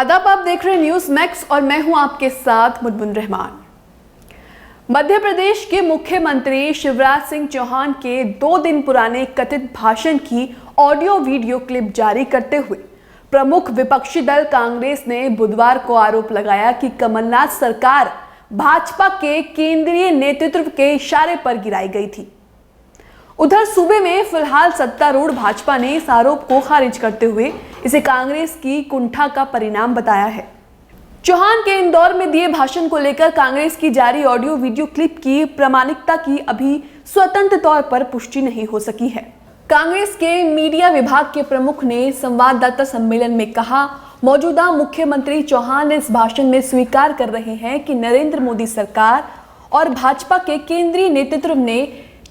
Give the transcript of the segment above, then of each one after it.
आदाब, आप देख रहे हैं न्यूज मैक्स और मैं हूं आपके साथ मुनमुन रहमान। मध्य प्रदेश के मुख्यमंत्री शिवराज सिंह चौहान के 2 दिन पुराने कथित भाषण की ऑडियो वीडियो क्लिप जारी करते हुए प्रमुख विपक्षी दल कांग्रेस ने बुधवार को आरोप लगाया कि कमलनाथ सरकार भाजपा के केंद्रीय नेतृत्व के इशारे पर गिराई गई थी। उधर सूबे में फिलहाल सत्तारूढ़ भाजपा ने इस आरोप को खारिज करते हुए इसे कांग्रेस की कुंठा का परिणाम बताया है। चौहान के इंदौर में दिए भाषण को लेकर कांग्रेस की जारी ऑडियो वीडियो क्लिप की प्रामाणिकता की अभी स्वतंत्र तौर पर पुष्टि नहीं हो सकी है। कांग्रेस के मीडिया विभाग के प्रमुख ने संवाददाता सम्मेलन में कहा, मौजूदा मुख्यमंत्री चौहान इस भाषण में स्वीकार कर रहे हैं कि नरेंद्र मोदी सरकार और भाजपा के केंद्रीय नेतृत्व ने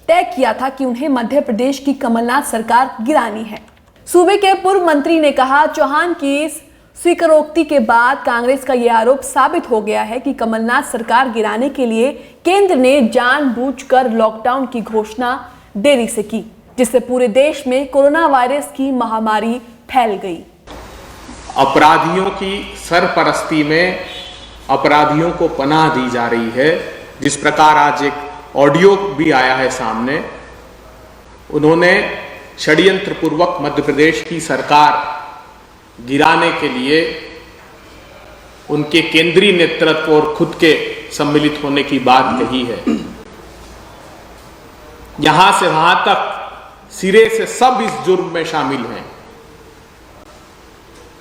तय किया था कि उन्हें मध्य प्रदेश की कमलनाथ सरकार गिरानी है। सूबे के पूर्व मंत्री ने कहा, चौहान की इस स्वीकारोक्ति के बाद कांग्रेस का यह आरोप साबित हो गया है कि कमलनाथ सरकार गिराने के लिए केंद्र ने जानबूझकर लॉकडाउन की घोषणा देरी से की, जिससे पूरे देश में कोरोना वायरस की महामारी फैल गई। अपराधियों की सरपरस्ती में अपराधियों को पनाह दी जा रही है। जिस प्रकार आज एक ऑडियो भी आया है सामने, उन्होंने षड्यंत्र पूर्वक मध्य प्रदेश की सरकार गिराने के लिए उनके केंद्रीय नेतृत्व और खुद के सम्मिलित होने की बात कही है। यहां से वहां तक सिरे से सब इस जुर्म में शामिल हैं।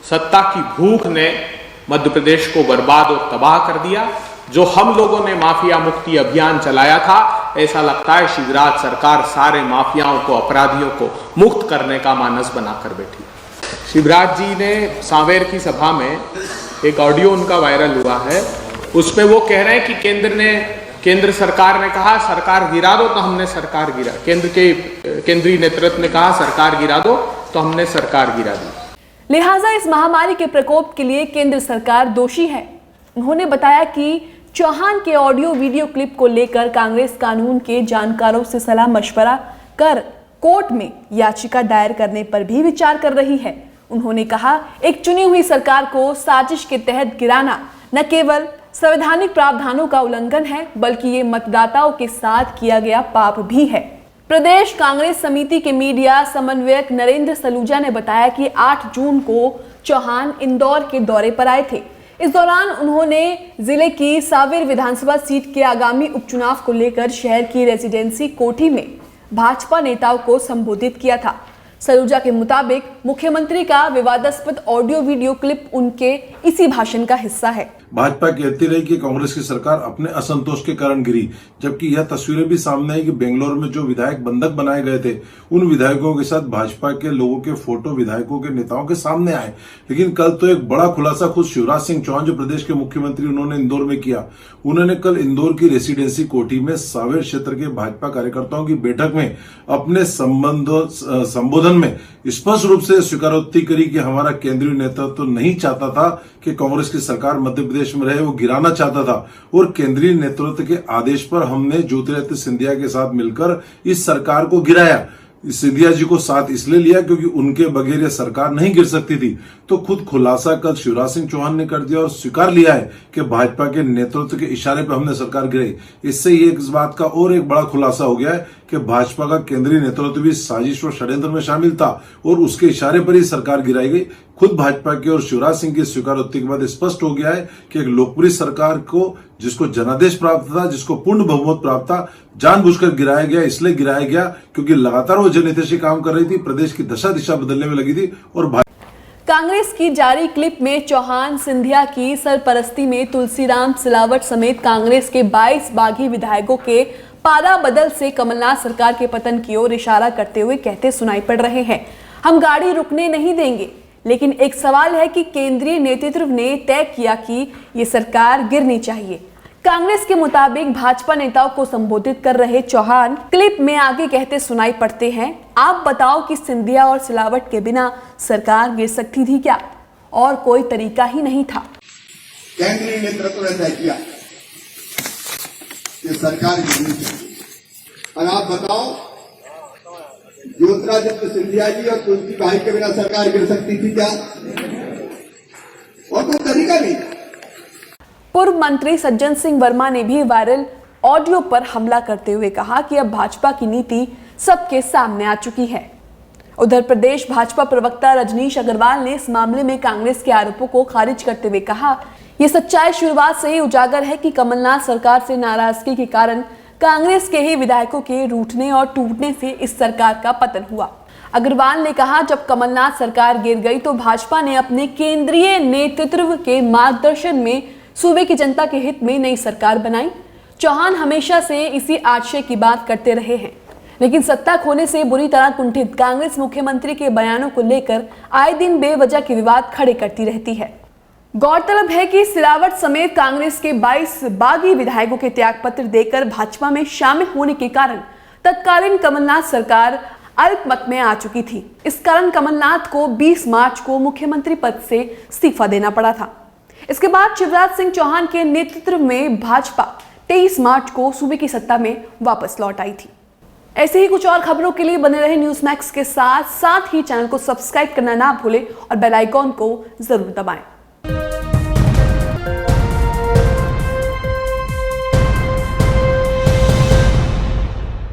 सत्ता की भूख ने मध्य प्रदेश को बर्बाद और तबाह कर दिया। जो हम लोगों ने माफिया मुक्ति अभियान चलाया था, ऐसा लगता है शिवराज सरकार सारे माफियाओं को, अपराधियों को मुक्त करने का मानस बनाकर बैठी। शिवराज जी ने सांवेर की सभा में एक ऑडियो उनका वायरल हुआ है, उसमें वो कह रहे हैं कि केंद्र सरकार ने कहा सरकार गिरा दो, तो हमने सरकार गिरा। केंद्र के केंद्रीय नेतृत्व ने कहा सरकार गिरा दो, तो हमने सरकार गिरा दी। लिहाजा इस महामारी के प्रकोप के लिए केंद्र सरकार दोषी है। उन्होंने बताया कि चौहान के ऑडियो वीडियो क्लिप को लेकर कांग्रेस कानून के जानकारों से सलाह मशवरा कर कोर्ट में याचिका दायर करने पर भी विचार कर रही है। उन्होंने कहा, एक चुनी हुई सरकार को साजिश के तहत गिराना न केवल संवैधानिक प्रावधानों का उल्लंघन है, बल्कि ये मतदाताओं के साथ किया गया पाप भी है। प्रदेश कांग्रेस समिति के मीडिया समन्वयक नरेंद्र सलूजा ने बताया कि 8 जून को चौहान इंदौर के दौरे पर आए थे। इस दौरान उन्होंने जिले की सांवेर विधानसभा सीट के आगामी उपचुनाव को लेकर शहर की रेजिडेंसी कोठी में भाजपा नेताओं को संबोधित किया था। सलूजा के मुताबिक मुख्यमंत्री का विवादास्पद ऑडियो वीडियो क्लिप उनके इसी भाषण का हिस्सा है। भाजपा कहती रही कि कांग्रेस की सरकार अपने असंतोष के कारण गिरी, जबकि यह तस्वीरें भी सामने आई कि बेंगलोर में जो विधायक बंधक बनाए गए थे, उन विधायकों के साथ भाजपा के लोगों के फोटो विधायकों के नेताओं के सामने आए। लेकिन कल तो एक बड़ा खुलासा खुद शिवराज सिंह चौहान, जो प्रदेश के मुख्यमंत्री, उन्होंने इंदौर में किया। उन्होंने कल इंदौर की रेसिडेंसी कोठी में सांवेर क्षेत्र के भाजपा कार्यकर्ताओं की बैठक में अपने संबोधन में स्पष्ट रूप से स्वीकारोक्ति करी कि हमारा केंद्रीय नेतृत्व तो नहीं चाहता था कि कांग्रेस की सरकार मध्य प्रदेश में रहे, वो गिराना चाहता था। और केंद्रीय नेतृत्व के आदेश पर हमने ज्योतिरादित्य सिंधिया के साथ मिलकर इस सरकार को गिराया। सिंधिया जी को साथ इसलिए लिया क्योंकि उनके बगैर यह सरकार नहीं गिर सकती थी। तो खुद खुलासा कल शिवराज सिंह चौहान ने कर दिया और स्वीकार लिया है कि भाजपा के नेतृत्व के इशारे पर हमने सरकार गिराई। इससे ये इस बात का और एक बड़ा खुलासा हो गया है कि भाजपा का केंद्रीय नेतृत्व भी साजिश और षड्यंत्र में शामिल था और उसके इशारे पर ही सरकार गिराई गई। खुद भाजपा के और शिवराज सिंह की स्वीकारोक्ति के बाद स्पष्ट हो गया है कि एक लोकप्रिय सरकार को, जिसको जनादेश प्राप्त था, जिसको पूर्ण बहुमत प्राप्त था, जानबूझकर गिराया गया। इसलिए गिराया गया क्योंकि लगातार वो जनहितैषी काम कर रही थी, प्रदेश की दशा दिशा बदलने में लगी थी। और कांग्रेस की जारी क्लिप में चौहान सिंधिया की सरपरस्ती में तुलसीराम सिलावट समेत कांग्रेस के 22 बागी विधायकों के पारा बदल से कमलनाथ सरकार के पतन की ओर इशारा करते हुए कहते सुनाई पड़ रहे हैं, हम गाड़ी रुकने नहीं देंगे। लेकिन एक सवाल है कि केंद्रीय नेतृत्व ने तय किया कि ये सरकार गिरनी चाहिए। कांग्रेस के मुताबिक भाजपा नेताओं को संबोधित कर रहे चौहान क्लिप में आगे कहते सुनाई पड़ते हैं, आप बताओ कि सिंधिया और सिलावट के बिना सरकार गिर सकती थी क्या? और कोई तरीका ही नहीं था। केंद्रीय नेतृत्व ने तय किया कि सरकार गिरनी चाहिए, और आप बताओ ज्योतिरादित्य सिंधिया जी और तुलसी भाई के बिना सरकार गिर सकती थी क्या? और कोई तरीका नहीं था। पूर्व मंत्री सज्जन सिंह वर्मा ने भी वायरल ऑडियो पर हमला करते हुए कहा कि अब भाजपा की नीति सबके सामने आ चुकी है। उधर प्रदेश भाजपा प्रवक्ता रजनीश अग्रवाल ने इस मामले में कांग्रेस के आरोपों को खारिज करते हुए कहा, यह सच्चाई शुरुआत से ही उजागर है कि कमलनाथ सरकार से नाराजगी के कारण कांग्रेस के ही विधायकों के रूठने और टूटने से इस सरकार का पतन हुआ। अग्रवाल ने कहा, जब कमलनाथ सरकार गिर गई तो भाजपा ने अपने केंद्रीय नेतृत्व के मार्गदर्शन में सूबे की जनता के हित में नई सरकार बनाई। चौहान हमेशा से इसी आशय की बात करते रहे हैं, लेकिन सत्ता खोने से बुरी तरह कुंठित कांग्रेस मुख्यमंत्री के बयानों को लेकर आए दिन बेवजह के विवाद खड़े करती रहती है। गौरतलब है कि सिलावट समेत कांग्रेस के 22 बागी विधायकों के त्यागपत्र देकर भाजपा में शामिल होने के कारण तत्कालीन कमलनाथ सरकार अल्पमत में आ चुकी थी। इस कारण कमलनाथ को 20 मार्च को मुख्यमंत्री पद से इस्तीफा देना पड़ा था। इसके बाद शिवराज सिंह चौहान के नेतृत्व में भाजपा 23 मार्च को सूबे की सत्ता में वापस लौट आई थी। ऐसे ही कुछ और खबरों के लिए बने रहे न्यूज़ मैक्स के साथ ही चैनल को सब्सक्राइब करना ना भूलें और बेल आइकॉन को जरूर दबाएं।